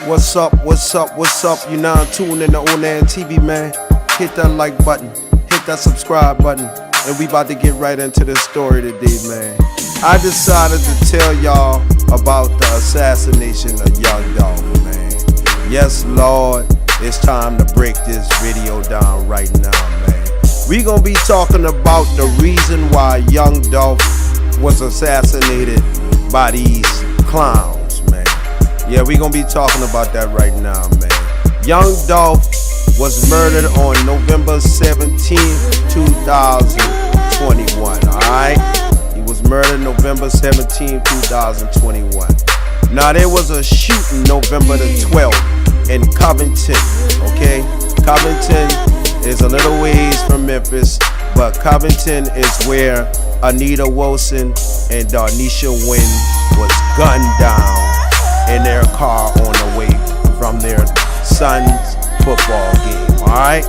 What's up, what's up, what's up? You now tuned in to Onan TV, man. Hit that like button, hit that subscribe button, and we about to get right into this story today, man. I decided to tell y'all about the assassination of Young Dolph, man. Yes, Lord, it's time to break this video down right now, man. We gonna be talking about the reason why Young Dolph was assassinated by these clowns, man. Yeah, we gonna be talking about that right now, man. Young Dolph was murdered on November 17th, 2021, alright? He was murdered November 17th, 2021. Now, there was a shooting November the 12th in Covington, okay? Covington is a little ways from Memphis, but Covington is where Anita Wilson and Darnisha Wynn was gunned down in their car on the way from their son's football game, alright?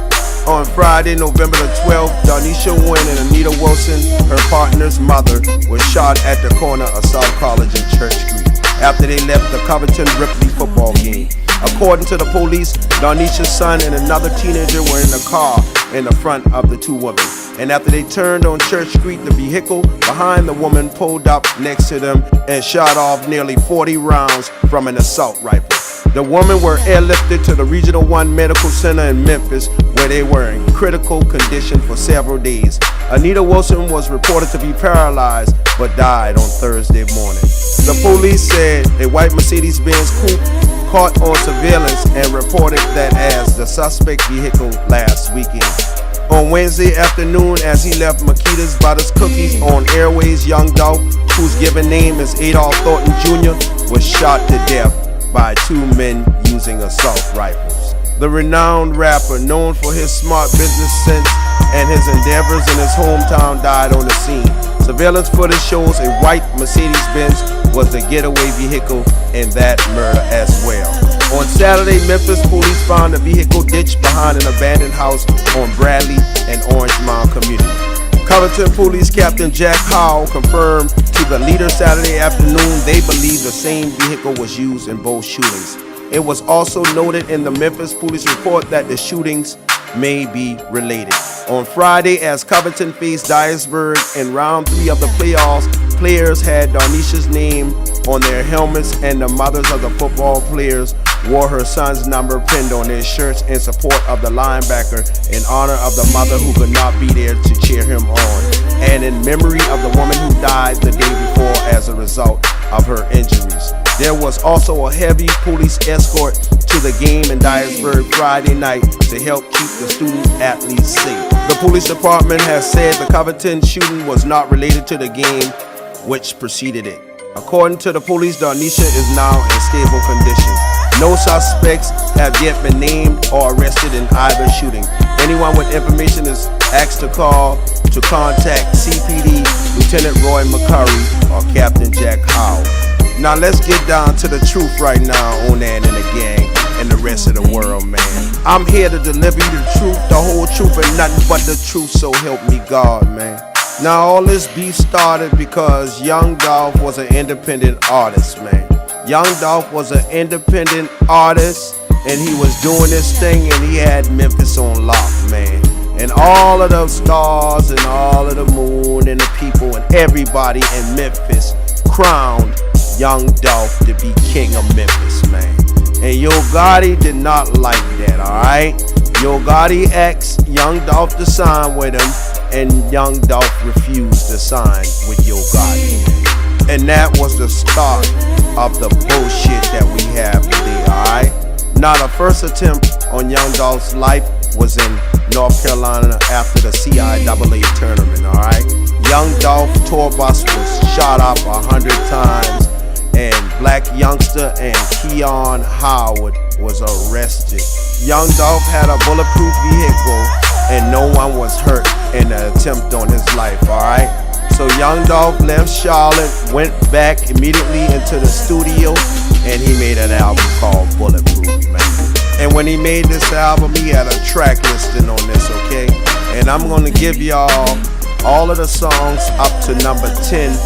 On Friday, November the 12th, Darnisha Wynn and Anita Wilson, her partner's mother, was shot at the corner of South College and Church Street after they left the Covington Ripley football game. According to the police, Darnisha's son and another teenager were in the car in the front of the two women. And after they turned on Church Street, the vehicle behind the woman pulled up next to them and shot off nearly 40 rounds from an assault rifle. The women were airlifted to the Regional 1 Medical Center in Memphis, where they were in critical condition for several days. Anita Wilson was reported to be paralyzed, but died on Thursday morning. The police said a white Mercedes-Benz coupe caught on surveillance and reported that as the suspect vehicle last weekend. On Wednesday afternoon, as he left Makita's Butters Cookies on Airways, Young Dolph, whose given name is Adolph Thornton Jr., was shot to death by two men using assault rifles. The renowned rapper, known for his smart business sense and his endeavors in his hometown, died on the scene. Surveillance footage shows a white Mercedes-Benz was the getaway vehicle in that murder as well. On Saturday, Memphis police found a vehicle ditched behind an abandoned house on Bradley and Orange Mound community. Covington Police Captain Jack Howell confirmed to the Leader Saturday afternoon they believe the same vehicle was used in both shootings. It was also noted in the Memphis police report that the shootings may be related. On Friday, as Covington faced Dyersburg in round 3 of the playoffs, players had Darnisha's name on their helmets, and the mothers of the football players wore her son's number pinned on their shirts in support of the linebacker in honor of the mother who could not be there to cheer him on, and in memory of the woman who died the day before as a result of her injuries. There was also a heavy police escort to the game in Dyersburg Friday night to help keep the student athletes safe. The police department has said the Covington shooting was not related to the game which preceded it. According to the police, Darnisha is now in stable condition. No suspects have yet been named or arrested in either shooting. Anyone with information is asked to contact CPD Lieutenant Roy McCurry or Captain Jack Howell. Now let's get down to the truth right now, Onan and the gang and the rest of the world, man. I'm here to deliver you the truth, the whole truth, and nothing but the truth, so help me God, man. Now all this beef started because Young Dolph was an independent artist, man. Young Dolph was an independent artist, and he was doing this thing, and he had Memphis on lock, man. And all of the stars and all of the moon and the people and everybody in Memphis crowned Young Dolph to be king of Memphis, man. And Yo Gotti did not like that, alright? Yo Gotti asked Young Dolph to sign with him, and Young Dolph refused to sign with Yo Gotti. And that was the start of the bullshit that we have today, alright? Now, the first attempt on Young Dolph's life was in North Carolina after the CIAA tournament, alright? Young Dolph tour bus was shot up 100 times, and Black Youngster and Keon Howard was arrested. Young Dolph had a bulletproof vehicle, and no one was hurt in the attempt on his life, alright? So Young Dolph left Charlotte, went back immediately into the studio, and he made an album called Bulletproof, man. And when he made this album, he had a track listing on this, okay? And I'm gonna give y'all all of the songs up to number 10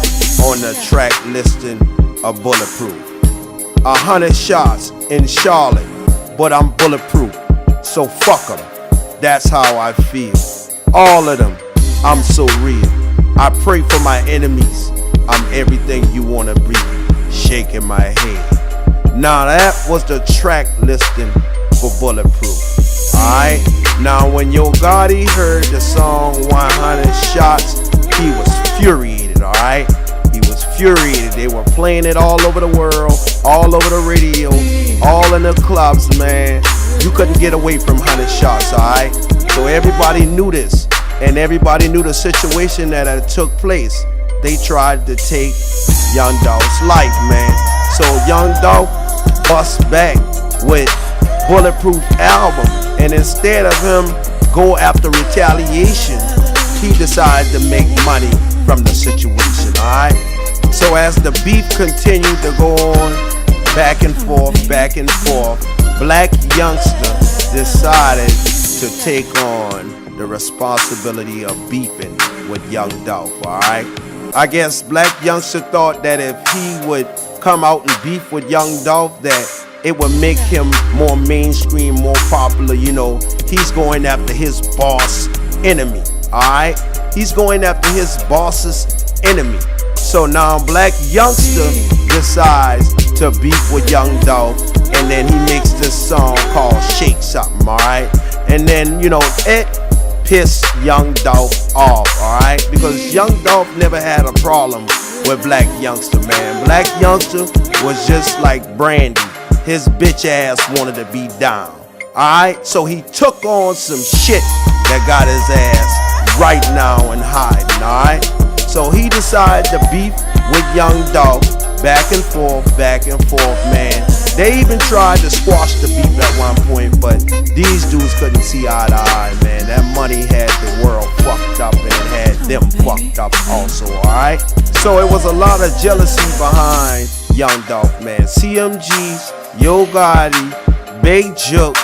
on the track listing of Bulletproof. 100 shots in Charlotte, but I'm bulletproof, so fuck them. That's how I feel. All of them, I'm so real. I pray for my enemies. I'm everything you wanna be. Shaking my head. Now that was the track listing for Bulletproof. Alright, now when Yo Gotti heard the song 100 Shots, he was furiated, alright? He was furiated. They were playing it all over the world, all over the radio, all in the clubs, man. You couldn't get away from 100 Shots, alright? So everybody knew this, and everybody knew the situation that had took place. They tried to take Young Dolph's life, man. So Young Dolph bust back with Bulletproof album, and instead of him go after retaliation, he decided to make money from the situation, alright? So as the beef continued to go on, back and forth, Black Youngster decided to take on the responsibility of beefing with Young Dolph, alright? I guess Black Youngster thought that if he would come out and beef with Young Dolph, that it would make him more mainstream, more popular. You know, he's going after his boss enemy, alright? He's going after his boss's enemy. So now Black Youngster decides to beef with Young Dolph, and then he makes this song called Shake Something, alright? And then, you know, it pissed Young Dolph off, alright? Because Young Dolph never had a problem with Black Youngster, man. Black Youngster was just like Brandy. His bitch ass wanted to be down, alright? So he took on some shit that got his ass right now and hiding, alright? So he decided to beef with Young Dolph, back and forth, man. They even tried to squash the beef at one point, but these dudes couldn't see eye to eye, man. That money had the world fucked up, and it had them fucked up also, alright? So it was a lot of jealousy behind Young Dolph, man. CMGs, Yo Gotti, Big Joke,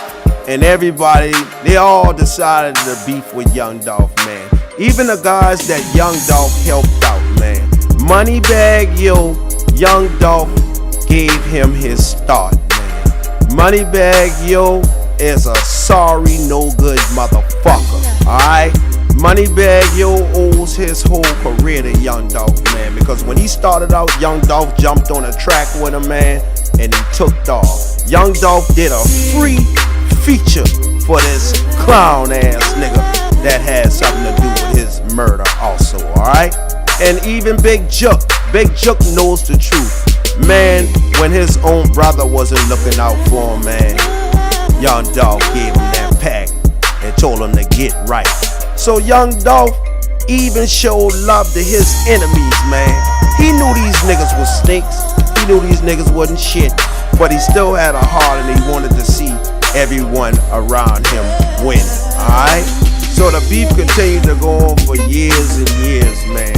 and everybody, they all decided to beef with Young Dolph, man. Even the guys that Young Dolph helped out, man. Moneybagg Yo, Young Dolph gave him his start, man. Moneybagg Yo is a sorry, no good motherfucker, alright? Moneybagg Yo owes his whole career to Young Dolph, man, because when he started out, Young Dolph jumped on a track with him, man, and he took off. Young Dolph did a free feature for this clown ass nigga that had something to do with his murder also, alright? And even Big Jook knows the truth. Man, when his own brother wasn't looking out for him, man, Young Dolph gave him that pack and told him to get right. So Young Dolph even showed love to his enemies, man. He knew these niggas was snakes. He knew these niggas wasn't shit, but he still had a heart, and he wanted to see everyone around him win, alright? So the beef continued to go on for years and years, man,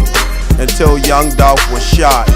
until Young Dolph was shot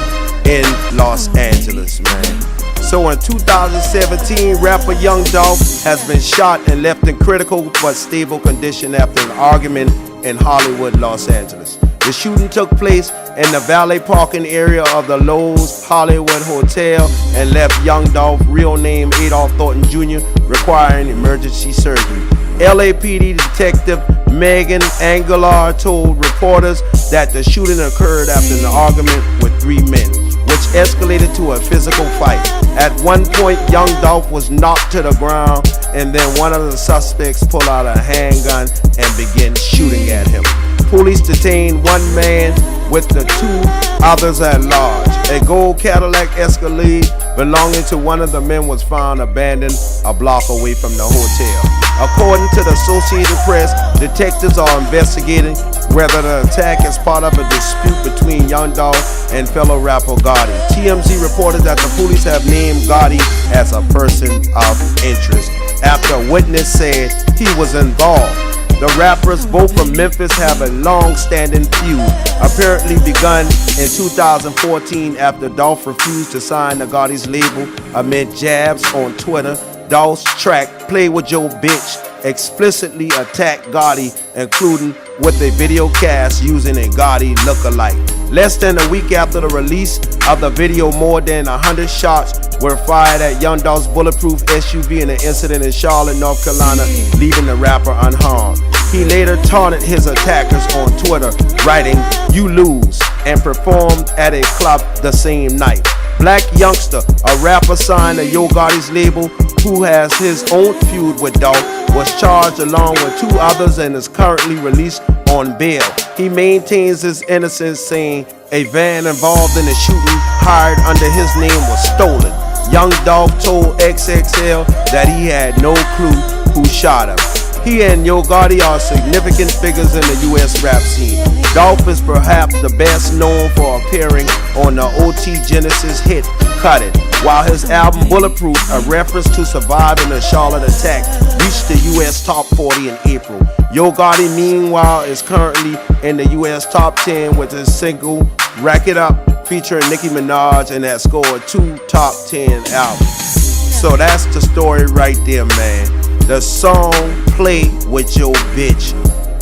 in Los Angeles, man. So in 2017, rapper Young Dolph has been shot and left in critical but stable condition after an argument in Hollywood, Los Angeles. The shooting took place in the valet parking area of the Lowe's Hollywood Hotel and left Young Dolph, real name Adolph Thornton Jr., requiring emergency surgery. LAPD detective Megan Angular told reporters that the shooting occurred after an argument with three men, which escalated to a physical fight. At one point, Young Dolph was knocked to the ground, and then one of the suspects pulled out a handgun and began shooting at him. Police detained one man with the two others at large. A gold Cadillac Escalade belonging to one of the men was found abandoned a block away from the hotel. According to the Associated Press, detectives are investigating whether the attack is part of a dispute between Young Dolph and fellow rapper Gotti. TMZ reported that the police have named Gotti as a person of interest after a witness said he was involved. The rappers, both from Memphis, have a long-standing feud, apparently begun in 2014 after Dolph refused to sign the Gotti's label amid jabs on Twitter. Dolph's track, Play With Your Bitch, explicitly attacked Gotti, including with a video cast using a Gotti lookalike. Less than a week after the release of the video, more than 100 shots were fired at Young Dolph's bulletproof SUV in an incident in Charlotte, North Carolina, leaving the rapper unharmed. He later taunted his attackers on Twitter, writing, "You lose," and performed at a club the same night. Black Youngster, a rapper signed to Yo Gotti's label, who has his own feud with Dolph, was charged along with 2 others and is currently released on bail. He maintains his innocence, saying a van involved in the shooting hired under his name was stolen. Young Dolph told XXL that he had no clue who shot him. He and Yo Gotti are significant figures in the US rap scene. Dolph is perhaps the best known for appearing on the OT Genesis hit Cut It, while his album Bulletproof, a reference to surviving the Charlotte attack, reached the US top 40 in April. Yo Gotti, meanwhile, is currently in the US top 10 with his single Rack It Up featuring Nicki Minaj, and has scored 2 top 10 albums. So that's the story right there, man. The song Play With Your Bitch.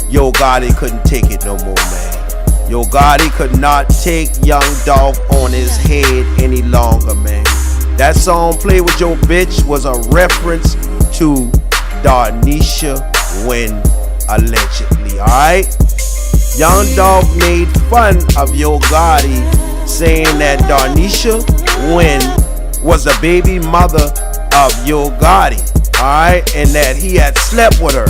Yo Gotti couldn't take it no more, man. Yo Gotti could not take Young Dolph on his head any longer, man. That song Play With Your Bitch was a reference to Darnisha Wynn, allegedly, alright? Young Dolph made fun of Yo Gotti, saying that Darnisha Wynn was the baby mother of Yo Gotti, alright, and that he had slept with her.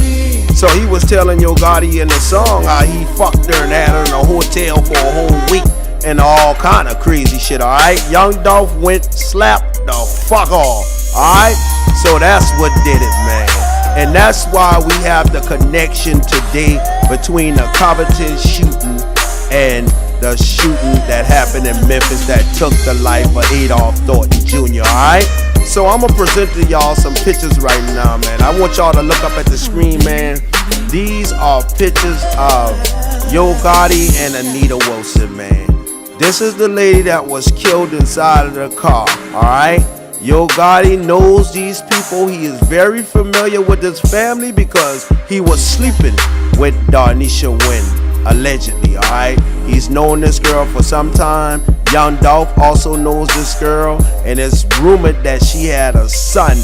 So he was telling Yo Gotti in the song how he fucked her and had her in a hotel for a whole week and all kind of crazy shit, alright? Young Dolph went slapped the fuck off, alright? So that's what did it, man. And that's why we have the connection today between the Covington shooting and the shooting that happened in Memphis that took the life of Adolph Thornton Jr., alright? So I'm gonna present to y'all some pictures right now, man. I want y'all to look up at the screen, man. These are pictures of Yo Gotti and Anita Wilson, man. This is the lady that was killed inside of the car, alright? Yo Gotti knows these people. He is very familiar with this family because he was sleeping with Darnisha Wynn, allegedly, alright? He's known this girl for some time. Young Dolph also knows this girl, and it's rumored that she had a son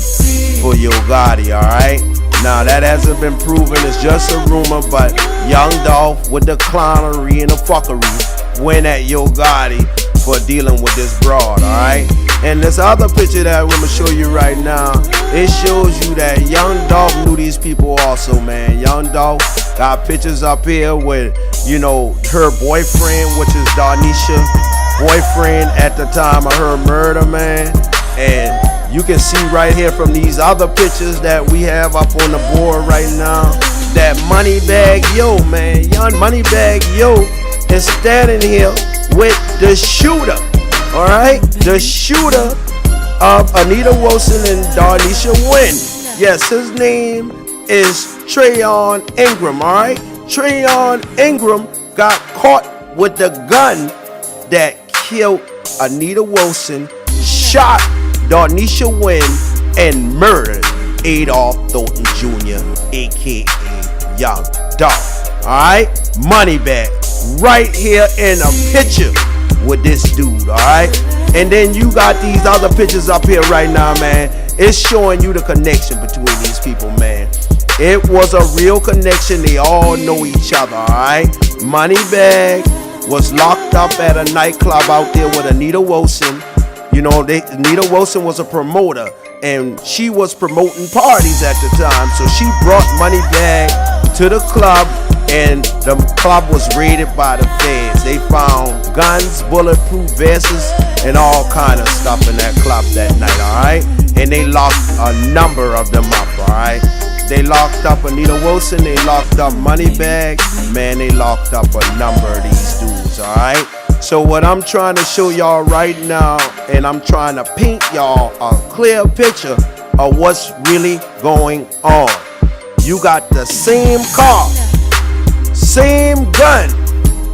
for Yo Gotti, alright? Now that hasn't been proven, it's just a rumor, but Young Dolph with the clownery and the fuckery went at Yo Gotti for dealing with this broad, alright? And this other picture that I'm gonna show you right now, it shows you that Young Dolph knew these people also, man. Young Dolph got pictures up here with, you know, her boyfriend, which is Darnisha, boyfriend at the time of her murder, man. And you can see right here from these other pictures that we have up on the board right now, that Moneybag Yo, man. Young Moneybag Yo is standing here with the shooter, alright? The shooter of Anita Wilson and Darnisha Wynn. Yes, his name is Trayon Ingram, alright? Trayon Ingram got caught with the gun that killed Anita Wilson, shot Darnisha Wynn, and murdered Adolph Thornton Jr., aka Young Dolph. Alright? Moneybag. Right here in a picture with this dude, alright? And then you got these other pictures up here right now, man. It's showing you the connection between these people, man. It was a real connection. They all know each other, alright? Moneybag was locked up at a nightclub out there with Anita Wilson. You know, Anita Wilson was a promoter, and she was promoting parties at the time. So she brought Moneybag to the club, and the club was raided by the feds. They found guns, bulletproof vests, and all kind of stuff in that club that night, alright? And they locked a number of them up, alright? They locked up Anita Wilson, they locked up Moneybag, man, they locked up a number of these dudes, alright? So what I'm trying to show y'all right now, and I'm trying to paint y'all a clear picture of what's really going on. You got the same car, same gun,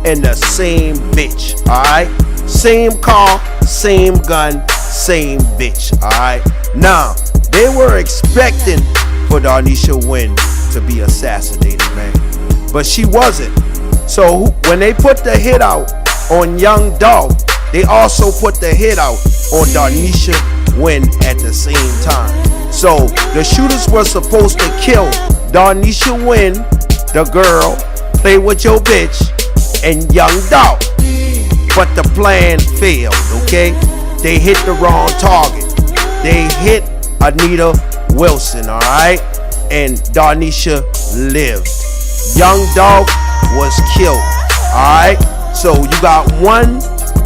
and the same bitch, alright? Same car, same gun, same bitch, alright? Now, they were expecting for Darnisha Wynn to be assassinated, man. But she wasn't. So when they put the hit out on Young Dolph. They also put the hit out on Darnisha Wynn at the same time. So the shooters were supposed to kill Darnisha Wynn, the girl, Play With Your Bitch, and Young Dolph. But the plan failed, okay? They hit the wrong target. They hit Anita Wilson, alright? And Darnisha lived. Young Dolph was killed, alright? So you got one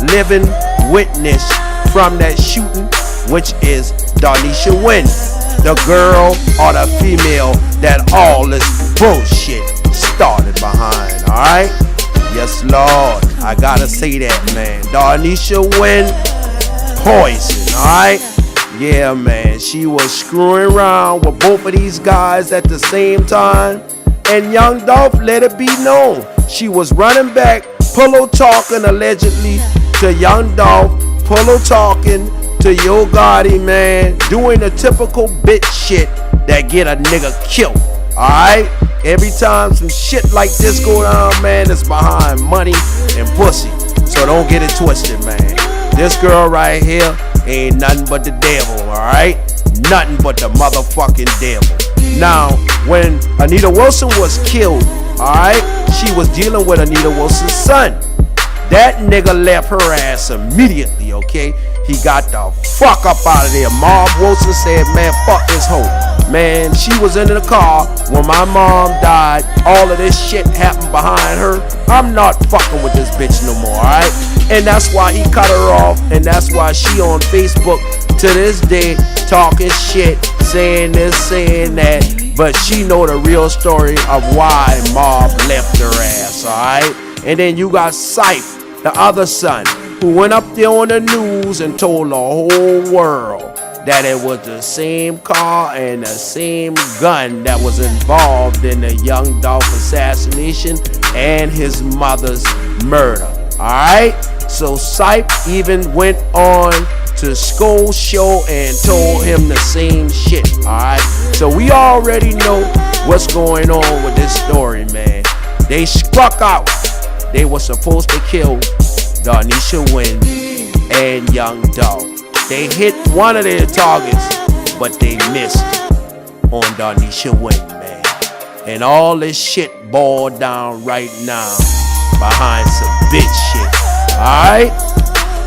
living witness from that shooting, which is Darnisha Wynn, the girl or the female that all this bullshit started behind, alright? Yes, Lord, I gotta say that, man. Darnisha Wynn, poison, alright? Yeah, man, she was screwing around with both of these guys at the same time, and Young Dolph let it be known. She was running back, pillow talking allegedly to Young Dolph, pillow talking to Yo Gotti, man, doing the typical bitch shit that get a nigga killed, alright? Every time some shit like this go down, man, it's behind money and pussy. So don't get it twisted, man. This girl right here ain't nothing but the devil, alright? Nothing but the motherfucking devil. Now, when Anita Wilson was killed, alright, she was dealing with Anita Wilson's son. That nigga left her ass immediately, okay? He got the fuck up out of there. Mom Wilson said, man, fuck this hoe. Man, she was in the car when my mom died. All of this shit happened behind her. I'm not fucking with this bitch no more, alright? And that's why he cut her off. And that's why she on Facebook to this day talking shit, saying this, saying that. But she know the real story of why Mom left her ass, alright? And then you got Syfe, the other son, who went up there on the news and told the whole world that it was the same car and the same gun that was involved in the Young Dolph assassination and his mother's murder. Alright? So Syfe even went on to Skull's show and told him the same shit. Alright? So we already know what's going on with this story, man. They struck out. They were supposed to kill Darnisha Wynn and Young Dolph. They hit one of their targets, but they missed on Darnisha Wynn, man. And all this shit boiled down right now behind some bitch shit. Alright?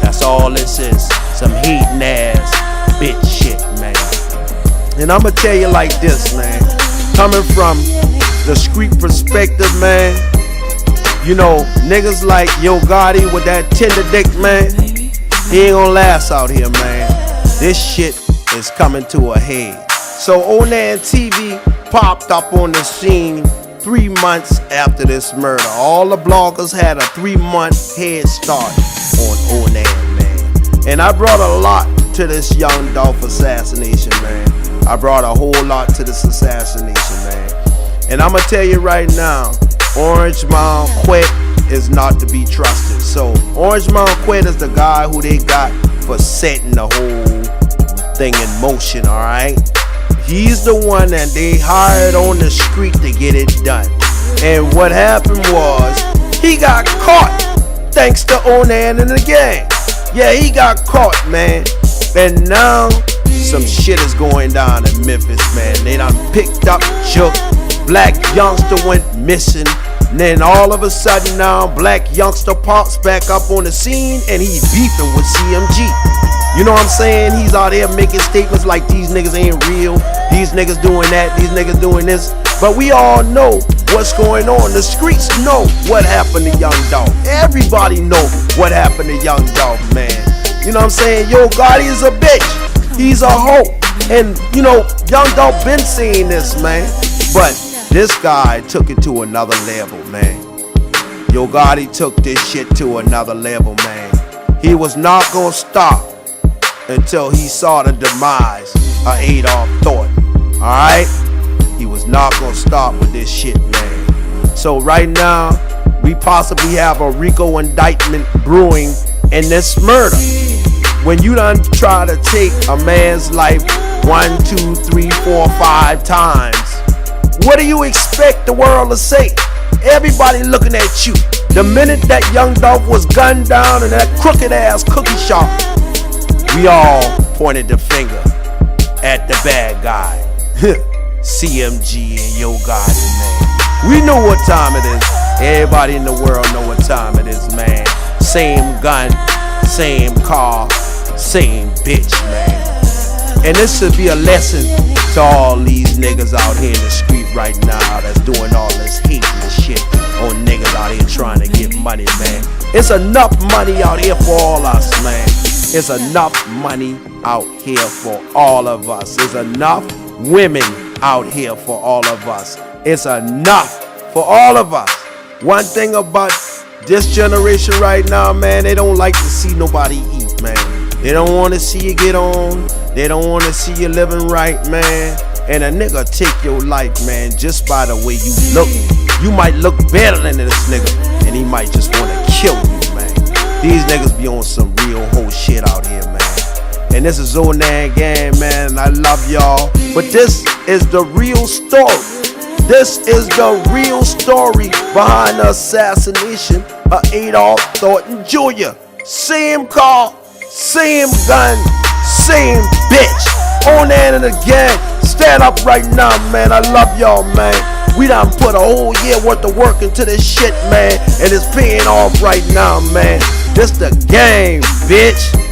That's all this is. Some hating ass bitch shit, man. And I'ma tell you like this, man. Coming from the street perspective, man. You know, niggas like Yo Gotti with that tender dick, man, he ain't gonna last out here, man. This shit is coming to a head. So Onan TV popped up on the scene 3 months after this murder. All the bloggers had a 3-month head start on Onan, man. And I brought a lot to this Young Dolph assassination, man. I brought a whole lot to this assassination, man. And I'ma tell you right now, Orange Marquette is not to be trusted. So Orange Marquette is the guy who they got for setting the whole thing in motion, alright? He's the one that they hired on the street to get it done. And what happened was, he got caught thanks to Onan and the gang. Yeah, he got caught, man. And now some shit is going down in Memphis, man. They done picked up Chuck. Black youngster went missing. And then all of a sudden now, black youngster pops back up on the scene and he's beefing with CMG. You know what I'm saying? He's out there making statements like these niggas ain't real. These niggas doing that. These niggas doing this. But we all know what's going on. The streets know what happened to Young Dolph. Everybody know what happened to Young Dolph, man. You know what I'm saying? Yo Gotti is a bitch. He's a hoe. And, you know, Young Dolph been saying this, man. But this guy took it to another level, man. Yo Gotti took this shit to another level, man. He was not gonna stop until he saw the demise of Adolf Thornton. Alright? He was not gonna stop with this shit, man. So right now, we possibly have a RICO indictment brewing in this murder. When you done try to take a man's life 1, 2, 3, 4, 5 times, what do you expect the world to say? Everybody looking at you. The minute that young Dolph was gunned down in that crooked ass cookie shop, we all pointed the finger at the bad guy. CMG and Yo Gotti, man. We know what time it is. Everybody in the world know what time it is, man. Same gun, same car, same bitch, man. And this should be a lesson to all these niggas out here in the street right now that's doing all this hate and shit on niggas out here trying to get money, man. It's enough money out here for all us, man. It's enough money out here for all of us. There's enough women out here for all of us. It's enough for all of us. One thing about this generation right now, man, they don't like to see nobody eat, man. They don't want to see you get on. They don't want to see you living right, man. And a nigga take your life, man, just by the way you look. You might look better than this nigga, and he might just want to kill you, man. These niggas be on some real whole shit out here, man. And this is Onan gang, man. I love y'all. But this is the real story. This is the real story behind the assassination of Adolf Thornton Jr. Same car, same gun, same bitch. Onan and the gang, stand up right now, man. I love y'all, man. We done put a whole year worth of work into this shit, man, and it's paying off right now, man. This the game, bitch.